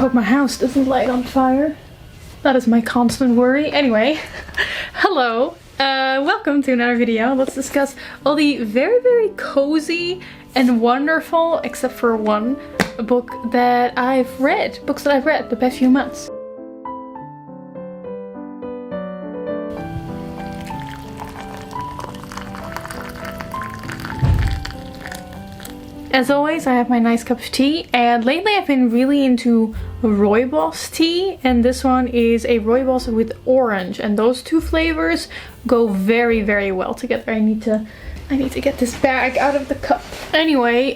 hope my house doesn't light on fire. That is my constant worry. Anyway, hello. Welcome to another video. Let's discuss all the very cozy and wonderful, except for one, books that I've read the past few months. As always, I have my nice cup of tea, and lately I've been really into rooibos tea, and this one is a rooibos with orange, and those two flavors go very well together. I need to get this bag out of the cup. Anyway,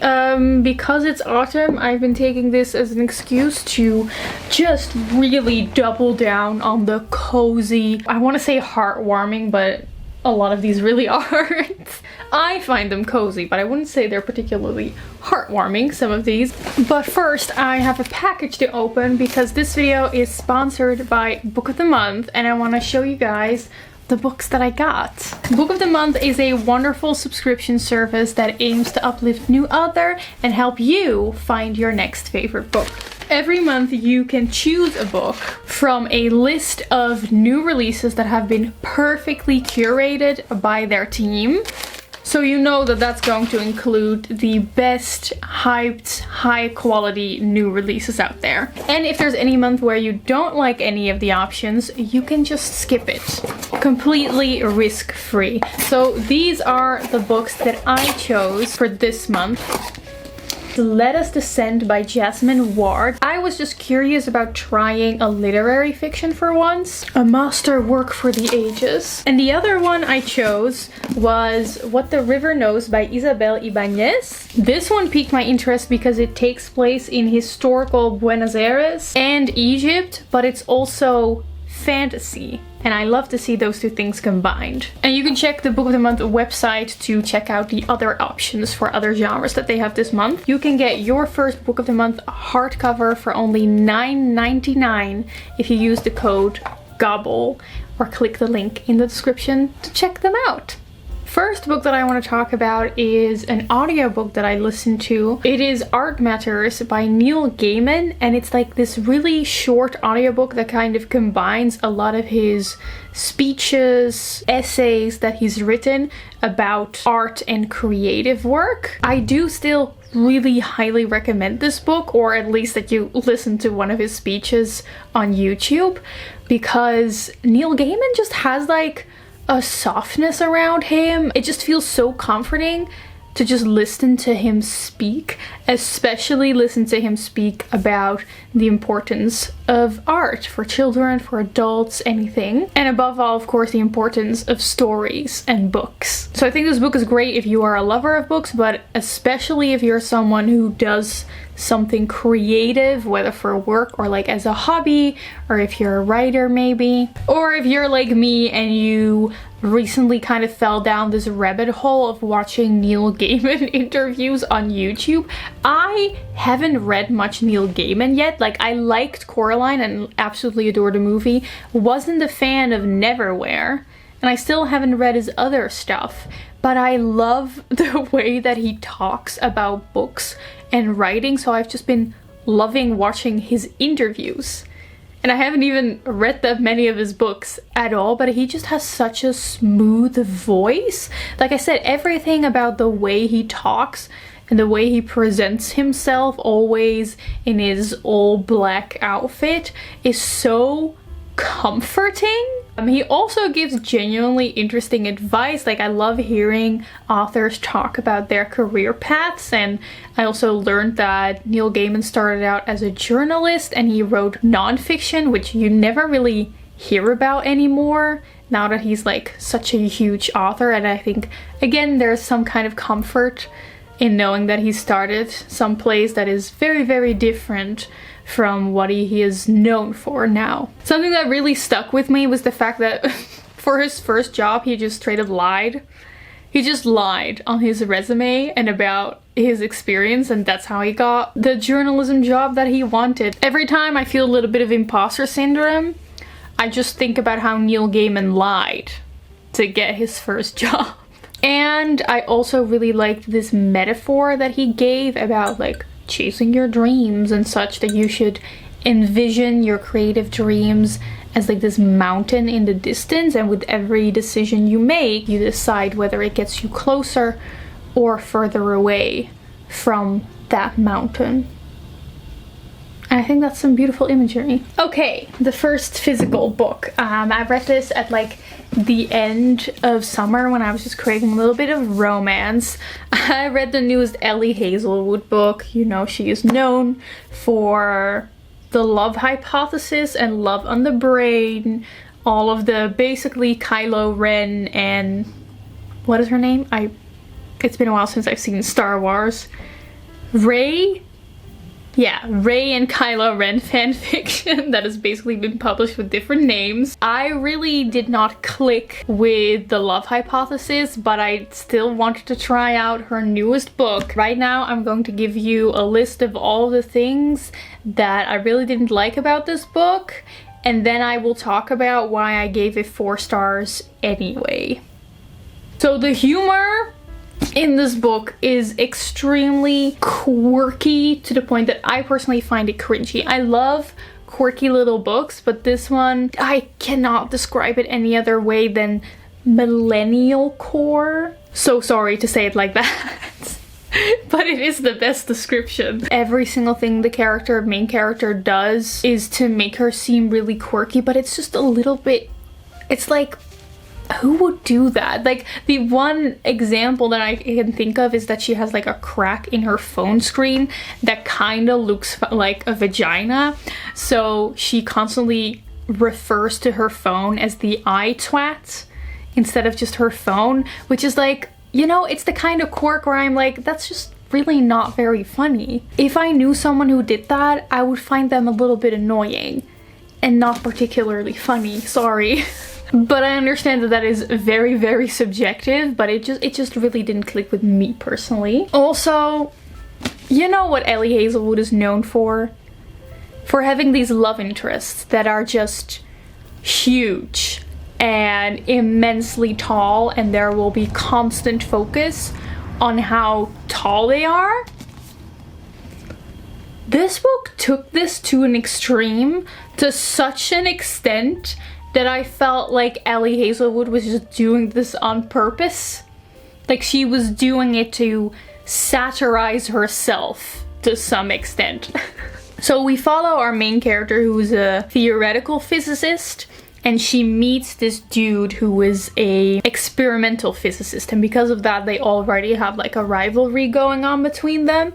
because it's autumn, I've been taking this as an excuse to just really double down on the cozy, I want to say heartwarming, but a lot of these really aren't. I find them cozy, but I wouldn't say they're particularly heartwarming, some of these. But first, I have a package to open because this video is sponsored by Book of the Month, and I want to show you guys the books that I got. Book of the Month is a wonderful subscription service that aims to uplift new author and help you find your next favorite book. Every month you can choose a book from a list of new releases that have been perfectly curated by their team. So you know that that's going to include the best hyped, high quality new releases out there. And if there's any month where you don't like any of the options, you can just skip it. Completely risk-free. So these are the books that I chose for this month. Let Us Descend by Jasmine Ward. I was just curious about trying a literary fiction for once. A master work for the ages. And the other one I chose was What the River Knows by Isabel Ibanez. This one piqued my interest because it takes place in historical Buenos Aires and Egypt, but it's also fantasy. And I love to see those two things combined. And you can check the Book of the Month website to check out the other options for other genres that they have this month. You can get your first Book of the Month hardcover for only $9.99 if you use the code GOBBLE or click the link in the description to check them out. First book that I want to talk about is an audiobook that I listened to. It is Art Matters by Neil Gaiman, and it's like this really short audiobook that kind of combines a lot of his speeches, essays that he's written about art and creative work. I do still really highly recommend this book, or at least that you listen to one of his speeches on YouTube, because Neil Gaiman just has like a softness around him. It just feels so comforting to just listen to him speak, especially listen to him speak about the importance of art for children, for adults, anything. And above all, of course, the importance of stories and books. So I think this book is great if you are a lover of books, but especially if you're someone who does something creative, whether for work or like as a hobby, or if you're a writer maybe, or if you're like me and you recently kind of fell down this rabbit hole of watching Neil Gaiman interviews on YouTube. I haven't read much Neil Gaiman yet. Like, I liked Coraline and absolutely adore the movie. Wasn't a fan of Neverwhere, and I still haven't read his other stuff. But I love the way that he talks about books and writing, so I've just been loving watching his interviews. And I haven't even read that many of his books at all, but he just has such a smooth voice. Like I said, everything about the way he talks and the way he presents himself, always in his all black outfit, is so comforting. He also gives genuinely interesting advice. Like, I love hearing authors talk about their career paths, and I also learned that Neil Gaiman started out as a journalist and he wrote nonfiction, which you never really hear about anymore now that he's like such a huge author. And I think, again, there's some kind of comfort in knowing that he started someplace that is very different from what he is known for now. Something that really stuck with me was the fact that for his first job, he just straight up lied. He just lied on his resume and about his experience, and that's how he got the journalism job that he wanted. Every time I feel a little bit of imposter syndrome, I just think about how Neil Gaiman lied to get his first job. And I also really liked this metaphor that he gave about like chasing your dreams and such, that you should envision your creative dreams as like this mountain in the distance, and with every decision you make, you decide whether it gets you closer or further away from that mountain. And I think that's some beautiful imagery. Okay, the first physical book. I read this at like the end of summer when I was just craving a little bit of romance. I read the newest Ellie Hazelwood book. You know, she is known for The Love Hypothesis and Love on the Brain. All of the basically Kylo Ren and what is her name? It's been a while since I've seen Star Wars. Rey? Yeah, Rey and Kylo Ren fanfiction that has basically been published with different names. I really did not click with The Love Hypothesis, but I still wanted to try out her newest book. Right now, I'm going to give you a list of all the things that I really didn't like about this book, and then I will talk about why I gave it 4 stars anyway. So the humor in this book is extremely quirky to the point that I personally find it cringy. I love quirky little books, but this one, I cannot describe it any other way than millennial core. So sorry to say it like that. But it is the best description. Every single thing the main character does is to make her seem really quirky, but it's just a little bit, it's like, who would do that? Like, the one example that I can think of is that she has like a crack in her phone screen that kind of looks like a vagina. So she constantly refers to her phone as the iTwat instead of just her phone, which is like, you know, it's the kind of quirk where I'm like, that's just really not very funny. If I knew someone who did that, I would find them a little bit annoying and not particularly funny, sorry. But I understand that that is very, very subjective, but it just really didn't click with me personally. Also, you know what Ellie Hazelwood is known for? For having these love interests that are just huge and immensely tall, and there will be constant focus on how tall they are. This book took this to an extreme, to such an extent that I felt like Ellie Hazelwood was just doing this on purpose. Like, she was doing it to satirize herself to some extent. So we follow our main character, who is a theoretical physicist, and she meets this dude who is a experimental physicist, and because of that they already have like a rivalry going on between them.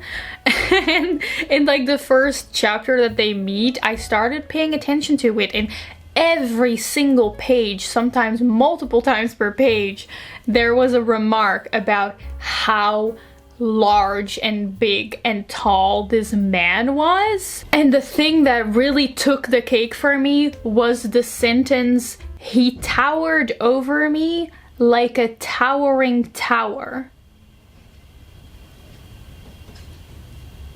And in like the first chapter that they meet, I started paying attention to it, and every single page, sometimes multiple times per page, there was a remark about how large and big and tall this man was. And the thing that really took the cake for me was the sentence, "He towered over me like a towering tower."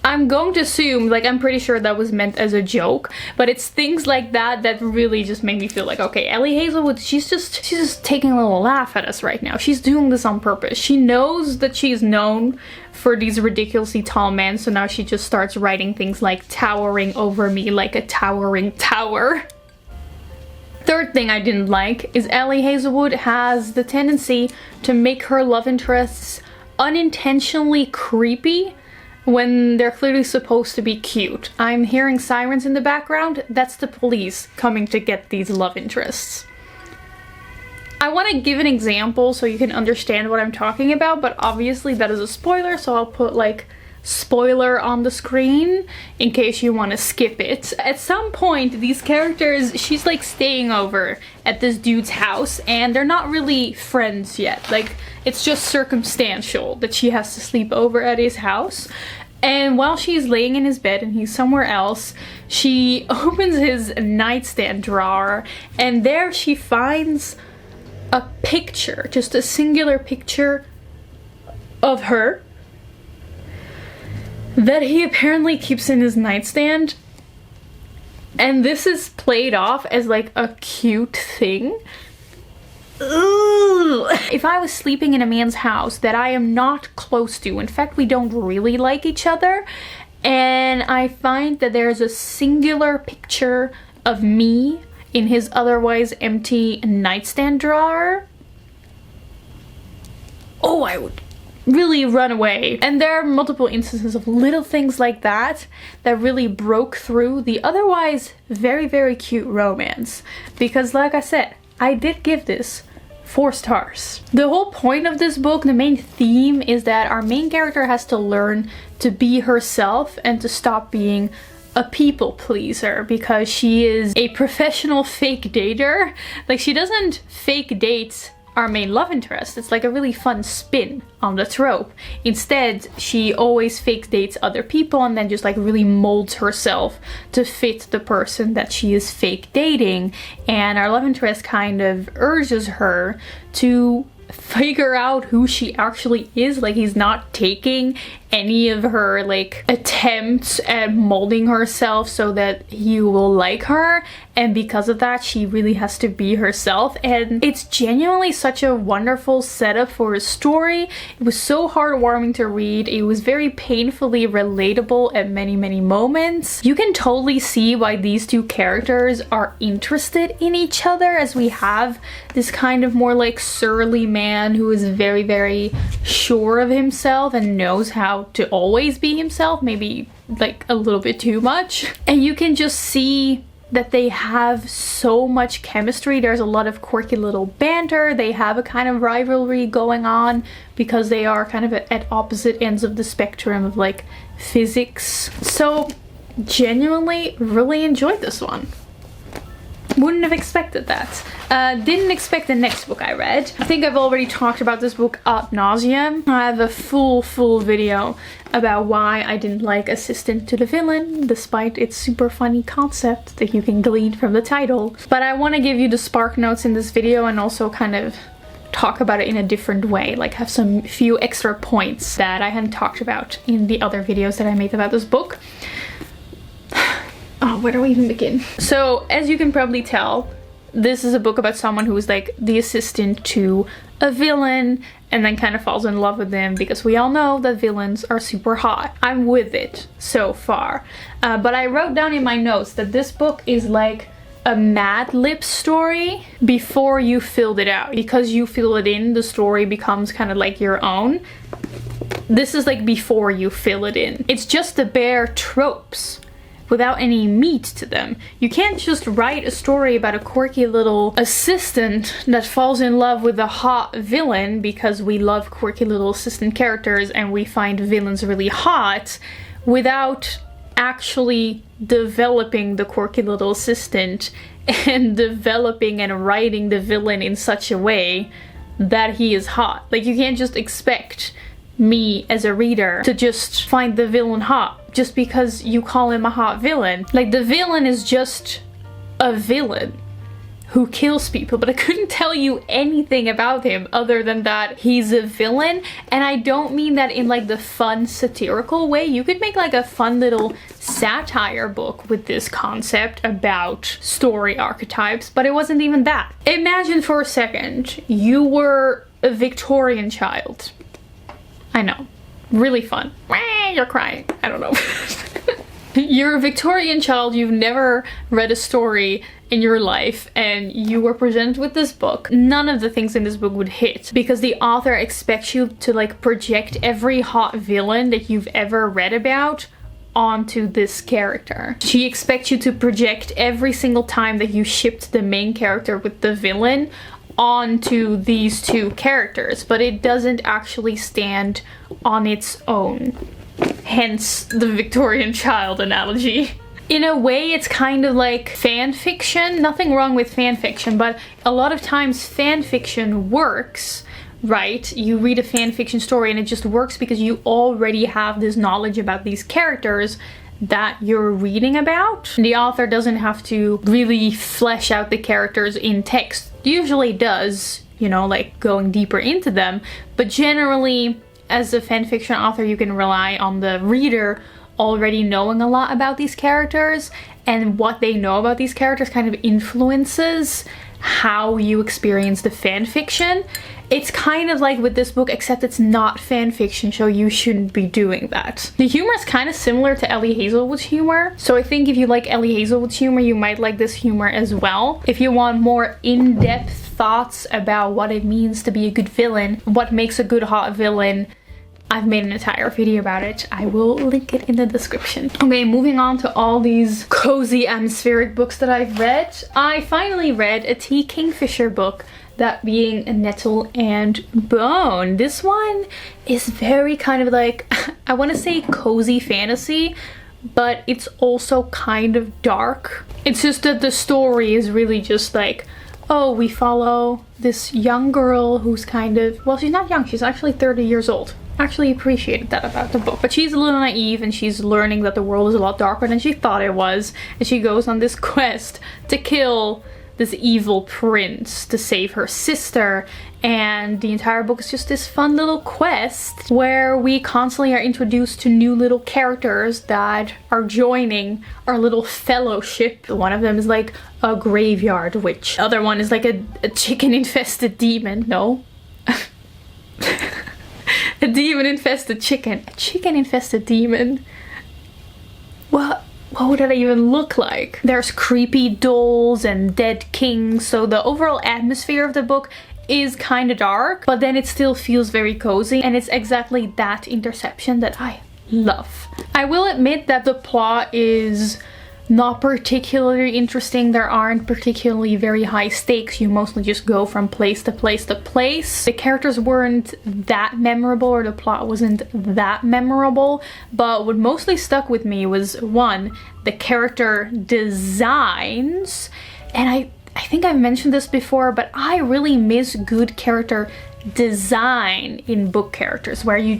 I'm going to assume, like, I'm pretty sure that was meant as a joke, but it's things like that that really just make me feel like, okay, Ellie Hazelwood, she's just taking a little laugh at us right now. She's doing this on purpose. She knows that she's known for these ridiculously tall men, so now she just starts writing things like towering over me like a towering tower. Third thing I didn't like is Ellie Hazelwood has the tendency to make her love interests unintentionally creepy when they're clearly supposed to be cute. I'm hearing sirens in the background. That's the police coming to get these love interests. I want to give an example so you can understand what I'm talking about, but obviously that is a spoiler, so I'll put like spoiler on the screen in case you want to skip it. At some point, these characters, she's like staying over at this dude's house, and they're not really friends yet. Like, it's just circumstantial that she has to sleep over at his house. And while she's laying in his bed and he's somewhere else, she opens his nightstand drawer, and there she finds a picture, just a singular picture of her that he apparently keeps in his nightstand. And this is played off as like a cute thing. Ugh. If I was sleeping in a man's house that I am not close to, in fact we don't really like each other, and I find that there's a singular picture of me in his otherwise empty nightstand drawer. Oh, I would really run away. And there are multiple instances of little things like that that really broke through the otherwise very, very cute romance. Because like I said, I did give this 4 stars. The whole point of this book, the main theme, is that our main character has to learn to be herself and to stop being a people pleaser, because she is a professional fake dater. Like, she doesn't fake date our main love interest. It's like a really fun spin on the trope. Instead, she always fake dates other people and then just like really molds herself to fit the person that she is fake dating. And our love interest kind of urges her to figure out who she actually is. Like, he's not taking any of her like attempts at molding herself so that he will like her, and because of that she really has to be herself. And it's genuinely such a wonderful setup for a story. It was so heartwarming to read. It was very painfully relatable at many moments. You can totally see why these two characters are interested in each other, as we have this kind of more like surly man who is very sure of himself and knows how to always be himself, maybe like a little bit too much. And you can just see that they have so much chemistry. There's a lot of quirky little banter. They have a kind of rivalry going on because they are kind of at opposite ends of the spectrum of like physics. So genuinely really enjoyed this one. Wouldn't have expected that. Didn't expect the next book I read. I think I've already talked about this book ad nauseum. I have a full video about why I didn't like Assistant to the Villain, despite its super funny concept that you can glean from the title. But I want to give you the spark notes in this video and also kind of talk about it in a different way, like have some few extra points that I hadn't talked about in the other videos that I made about this book. Oh, where do we even begin? So, as you can probably tell, this is a book about someone who is like the assistant to a villain and then kind of falls in love with them, because we all know that villains are super hot. I'm with it so far. But I wrote down in my notes that this book is like a Mad Lib story before you filled it out. Because you fill it in, the story becomes kind of like your own. This is like before you fill it in. It's just the bare tropes without any meat to them. You can't just write a story about a quirky little assistant that falls in love with a hot villain, because we love quirky little assistant characters and we find villains really hot, without actually developing the quirky little assistant and developing and writing the villain in such a way that he is hot. Like, you can't just expect me as a reader to just find the villain hot just because you call him a hot villain. Like, the villain is just a villain who kills people, but I couldn't tell you anything about him other than that he's a villain. And I don't mean that in like the fun satirical way. You could make like a fun little satire book with this concept about story archetypes, but it wasn't even that. Imagine for a second you were a Victorian child. I know. Really fun. You're crying. I don't know. You're a Victorian child, you've never read a story in your life, and you were presented with this book. None of the things in this book would hit, because the author expects you to like project every hot villain that you've ever read about onto this character. She expects you to project every single time that you shipped the main character with the villain onto these two characters, but it doesn't actually stand on its own. Hence the Victorian child analogy. In a way, it's kind of like fan fiction. Nothing wrong with fan fiction, but a lot of times fan fiction works, right? You read a fan fiction story and it just works because you already have this knowledge about these characters that you're reading about. The author doesn't have to really flesh out the characters in text. Usually does, you know, like going deeper into them, but generally as a fanfiction author you can rely on the reader already knowing a lot about these characters, and what they know about these characters kind of influences how you experience the fan fiction. It's kind of like with this book, except it's not fan fiction, so you shouldn't be doing that. The humor is kind of similar to Ellie Hazelwood's humor, so I think if you like Ellie Hazelwood's humor, you might like this humor as well. If you want more in-depth thoughts about what it means to be a good villain, what makes a good hot villain, I've made an entire video about it. I will link it in the description. Okay, moving on to all these cozy atmospheric books that I've read. I finally read a T. Kingfisher book, that being a Nettle and Bone. This one is very kind of like, I want to say cozy fantasy, but it's also kind of dark. It's just that the story is really just like, oh, we follow this young girl who's kind of, well, she's not young, she's actually 30 years old. Actually appreciated that about the book. But she's a little naive and she's learning that the world is a lot darker than she thought it was. And she goes on this quest to kill this evil prince to save her sister, and the entire book is just this fun little quest where we constantly are introduced to new little characters that are joining our little fellowship. One of them is like a graveyard witch. The other one is like a chicken infested demon. No. A demon infested chicken. A chicken infested demon. What would that even look like? There's creepy dolls and dead kings, so the overall atmosphere of the book is kind of dark, but then it still feels very cozy, and it's exactly that interception that I love. I will admit that the plot is not particularly interesting. There aren't particularly very high stakes. You mostly just go from place to place to place. The characters weren't that memorable, or the plot wasn't that memorable, but what mostly stuck with me was, one, the character designs, and I think I've mentioned this before, but I really miss good character design in book characters, where you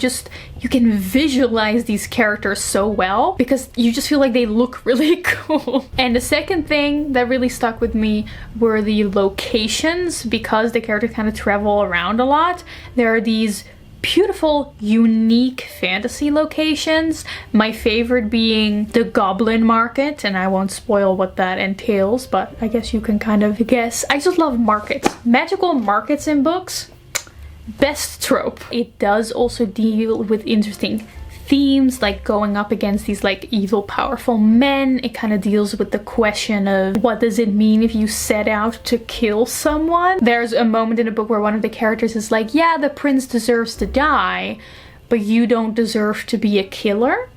can visualize these characters so well because you just feel like they look really cool. And the second thing that really stuck with me were the locations, because the characters kind of travel around a lot. There are these beautiful, unique fantasy locations. My favorite being the Goblin Market, and I won't spoil what that entails, but I guess you can kind of guess. I just love markets. Magical markets in books. Best trope. It does also deal with interesting themes, like going up against these like evil powerful men. It kind of deals with the question of what does it mean if you set out to kill someone. There's a moment in the book where one of the characters is like, yeah, the prince deserves to die, but you don't deserve to be a killer.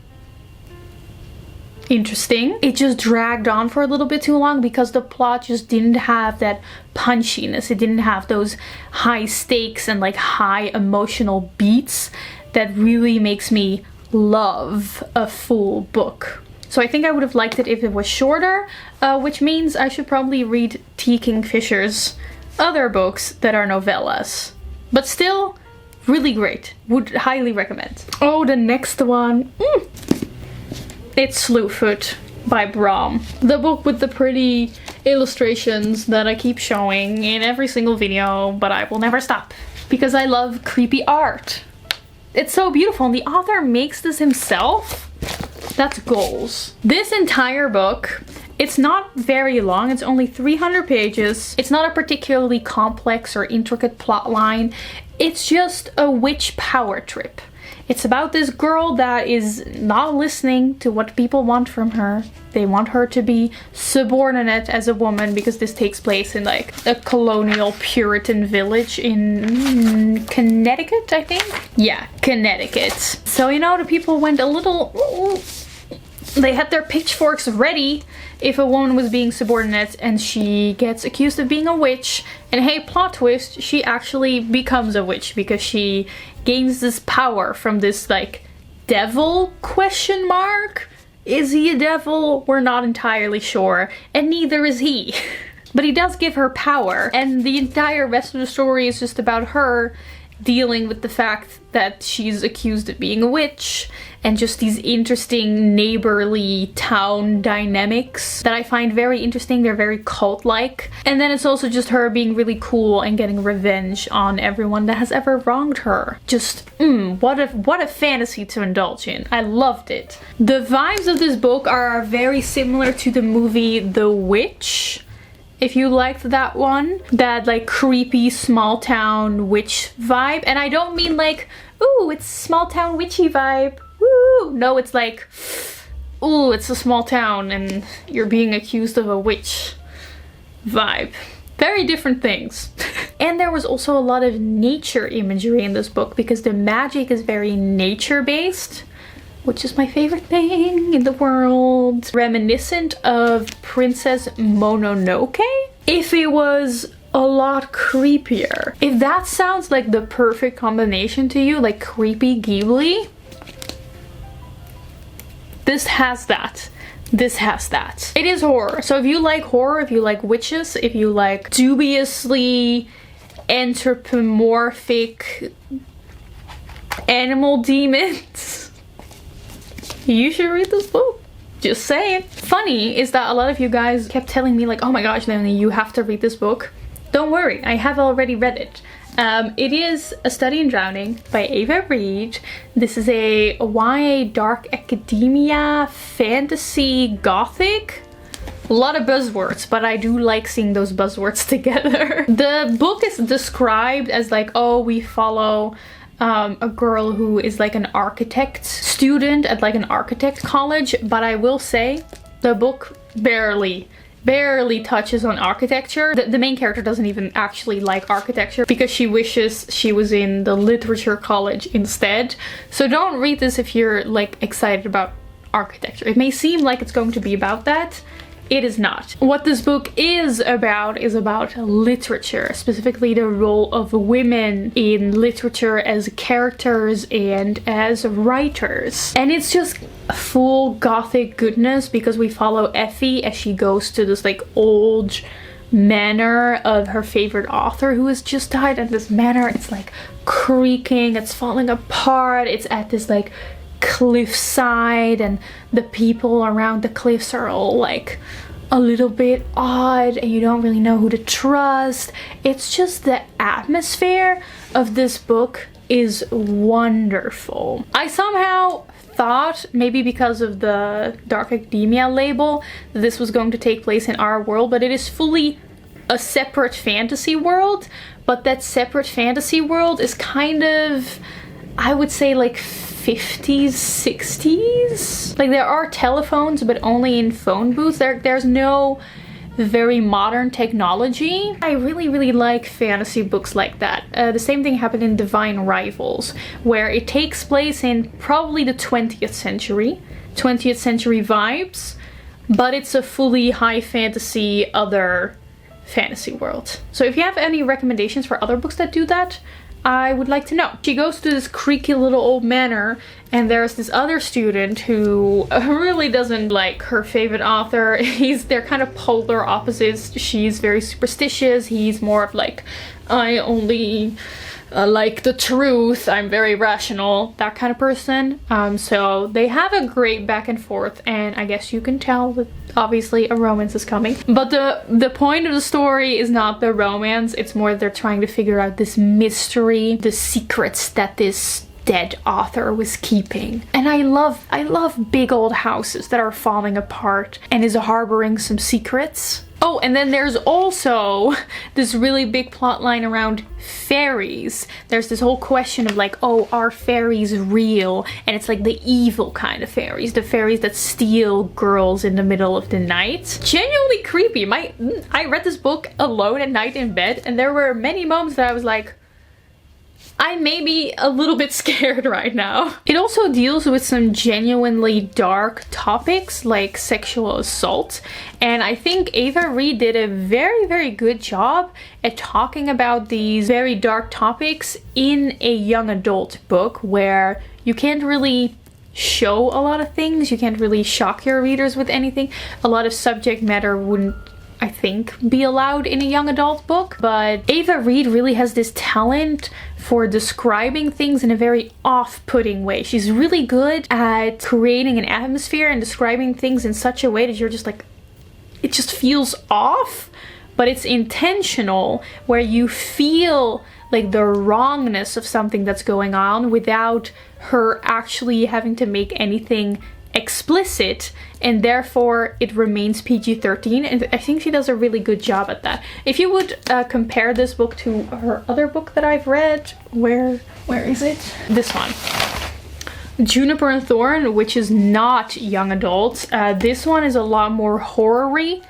Interesting. It just dragged on for a little bit too long because the plot just didn't have that punchiness. It didn't have those high stakes and like high emotional beats that really makes me love a full book. So I think I would have liked it if it was shorter, which means I should probably read T. Kingfisher's other books that are novellas. But still, really great. Would highly recommend. Oh, the next one. It's Slewfoot by Brom. The book with the pretty illustrations that I keep showing in every single video, but I will never stop because I love creepy art. It's so beautiful, and the author makes this himself. That's goals. This entire book, it's not very long. It's only 300 pages. It's not a particularly complex or intricate plot line. It's just a witch power trip. It's about this girl that is not listening to what people want from her. They want her to be subordinate as a woman, because this takes place in like a colonial Puritan village in Connecticut, I think? Yeah, Connecticut. So, you know, the people went a little... They had their pitchforks ready if a woman was being subordinate, and she gets accused of being a witch. And hey, plot twist, she actually becomes a witch because she gains this power from this like devil question mark. Is he a devil? We're not entirely sure, and neither is he. But he does give her power, and the entire rest of the story is just about her dealing with the fact that she's accused of being a witch, and just these interesting neighborly town dynamics that I find very interesting. They're very cult-like. And then it's also just her being really cool and getting revenge on everyone that has ever wronged her. Just, what a fantasy to indulge in. I loved it. The vibes of this book are very similar to the movie The Witch. If you liked that one, that like creepy small town witch vibe. And I don't mean like, ooh, it's small town witchy vibe. Woo! No, it's like, ooh, it's a small town and you're being accused of a witch vibe. Very different things. And there was also a lot of nature imagery in this book because the magic is very nature-based, which is my favorite thing in the world. Reminiscent of Princess Mononoke, if it was a lot creepier. If that sounds like the perfect combination to you, like creepy Ghibli, this has that. This has that. It is horror. So if you like horror, if you like witches, if you like dubiously anthropomorphic animal demons, you should read this book. Just saying. Funny is that a lot of you guys kept telling me like, oh my gosh, Leonie, you have to read this book. Don't worry, I have already read it. It is A Study in Drowning by Reid. This is a YA dark academia fantasy gothic. A lot of buzzwords, but I do like seeing those buzzwords together. The book is described as like, oh, we follow a girl who is like an architect student at like an architect college, but I will say the book barely touches on architecture. The main character doesn't even actually like architecture because she wishes she was in the literature college instead. So don't read this if you're like excited about architecture. It may seem like it's going to be about that. It is not. What this book is about literature, specifically the role of women in literature as characters and as writers. And it's just full gothic goodness because we follow Effie as she goes to this like old manor of her favorite author who has just died, and this manor, it's like creaking, it's falling apart, it's at this like cliffside, and the people around the cliffs are all like a little bit odd and you don't really know who to trust. It's just the atmosphere of this book is wonderful. I somehow thought, maybe because of the dark academia label, that this was going to take place in our world, but it is fully a separate fantasy world. But that separate fantasy world is kind of, I would say, like 50s, 60s. Like there are telephones, but only in phone booths. There's no very modern technology. I really like fantasy books like that. The same thing happened in Divine Rivals, where it takes place in probably the 20th century vibes, but it's a fully high fantasy other fantasy world. So if you have any recommendations for other books that do that, I would like to know. She goes to this creaky little old manor, and there's this other student who really doesn't like her favorite author. They're kind of polar opposites. She's very superstitious. He's more of like, I only like the truth. I'm very rational, that kind of person. So they have a great back and forth, and I guess you can tell that obviously a romance is coming. But the point of the story is not the romance. It's more they're trying to figure out this mystery, the secrets that this dead author was keeping. And I love big old houses that are falling apart and is harboring some secrets. Oh, and then there's also this really big plot line around fairies. There's this whole question of like, oh, are fairies real? And it's like the evil kind of fairies, the fairies that steal girls in the middle of the night. Genuinely creepy. I read this book alone at night in bed, and there were many moments that I was like, I may be a little bit scared right now. It also deals with some genuinely dark topics like sexual assault. And I think Reid did a very good job at talking about these very dark topics in a young adult book where you can't really show a lot of things. You can't really shock your readers with anything. A lot of subject matter wouldn't I think, be allowed in a young adult book. But Ava Reid really has this talent for describing things in a very off-putting way. She's really good at creating an atmosphere and describing things in such a way that you're just like, it just feels off, but it's intentional, where you feel like the wrongness of something that's going on without her actually having to make anything explicit, and therefore it remains PG-13, and I think she does a really good job at that. If you would compare this book to her other book that I've read, where is it? This one. Juniper and Thorn, which is not young adults. This one is a lot more horror-y.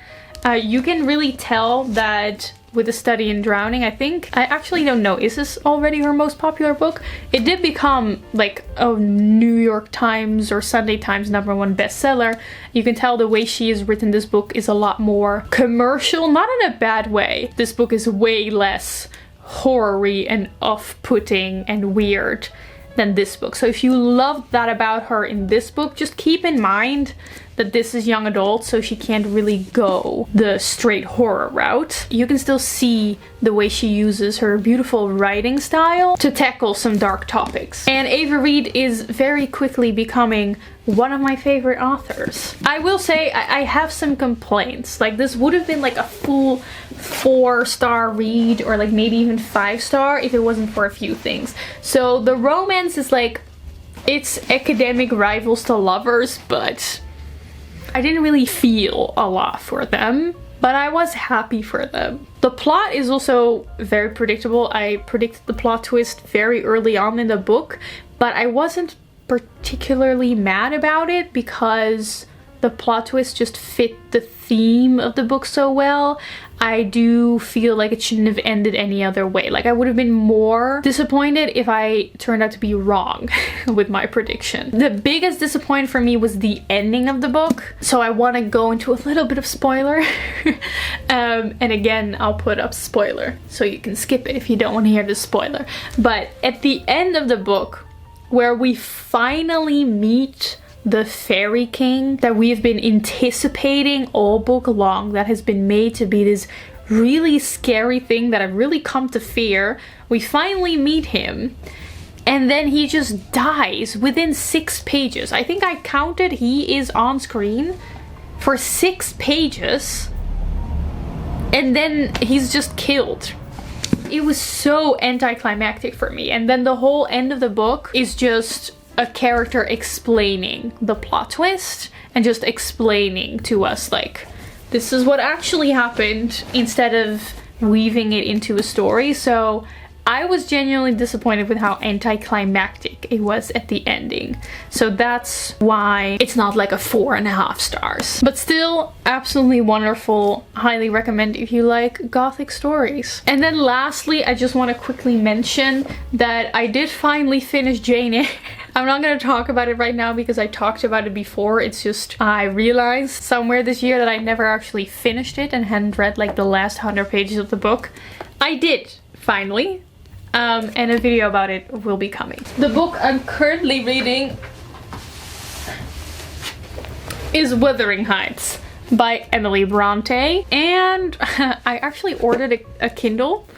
You can really tell that with The Study in Drowning, I think. I actually don't know, is this already her most popular book? It did become like a New York Times or Sunday Times #1 bestseller. You can tell the way she has written this book is a lot more commercial, not in a bad way. This book is way less horror-y and off-putting and weird than this book. So if you love that about her in this book, just keep in mind that this is young adult, so she can't really go the straight horror route. You can still see the way she uses her beautiful writing style to tackle some dark topics. And Ava Reid is very quickly becoming one of my favorite authors. I will say I have some complaints. Like, this would have been like a full 4-star read, or like maybe even 5-star if it wasn't for a few things. So the romance is like, it's academic rivals to lovers, but I didn't really feel a lot for them, but I was happy for them. The plot is also very predictable. I predicted the plot twist very early on in the book, but I wasn't particularly mad about it because the plot twist just fit the theme of the book so well. I do feel like it shouldn't have ended any other way. Like, I would have been more disappointed if I turned out to be wrong with my prediction. The biggest disappointment for me was the ending of the book. So I want to go into a little bit of spoiler. And again, I'll put up spoiler so you can skip it if you don't want to hear the spoiler. But at the end of the book, where we finally meet the fairy king that we have been anticipating all book long, that has been made to be this really scary thing that I've really come to fear. We finally meet him, and then he just dies within 6 pages. I think I counted, he is on screen for 6 pages, and then he's just killed. It was so anticlimactic for me. And then the whole end of the book is just a character explaining the plot twist and just explaining to us, like, this is what actually happened, instead of weaving it into a story. So I was genuinely disappointed with how anticlimactic it was at the ending. So that's why it's not like a 4.5 stars. But still, absolutely wonderful. Highly recommend if you like gothic stories. And then lastly, I just want to quickly mention that I did finally finish Jane Eyre. I'm not going to talk about it right now because I talked about it before. It's just, I realized somewhere this year that I never actually finished it and hadn't read like the last 100 pages of the book. I did, finally. And a video about it will be coming. The book I'm currently reading is Wuthering Heights by Emily Bronte, and I actually ordered a Kindle.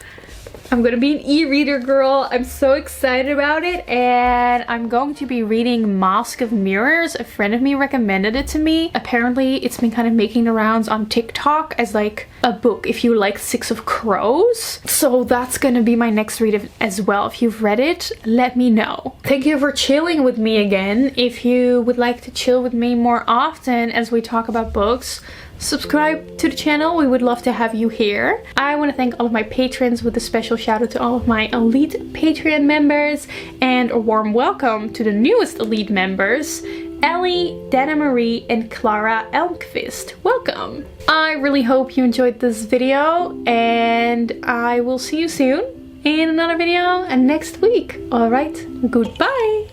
I'm gonna be an e-reader girl. I'm so excited about it, and I'm going to be reading Mask of Mirrors. A friend of me recommended it to me. Apparently it's been kind of making the rounds on TikTok as like a book if you like Six of Crows. So that's gonna be my next read as well. If you've read it, let me know. Thank you for chilling with me again. If you would like to chill with me more often as we talk about books, subscribe to the channel. We would love to have you here. I want to thank all of my patrons with a special shout out to all of my elite Patreon members, and a warm welcome to the newest elite members, Ellie, Dana Marie, and Clara Elmqvist. Welcome! I really hope you enjoyed this video, and I will see you soon in another video next week. Alright, goodbye!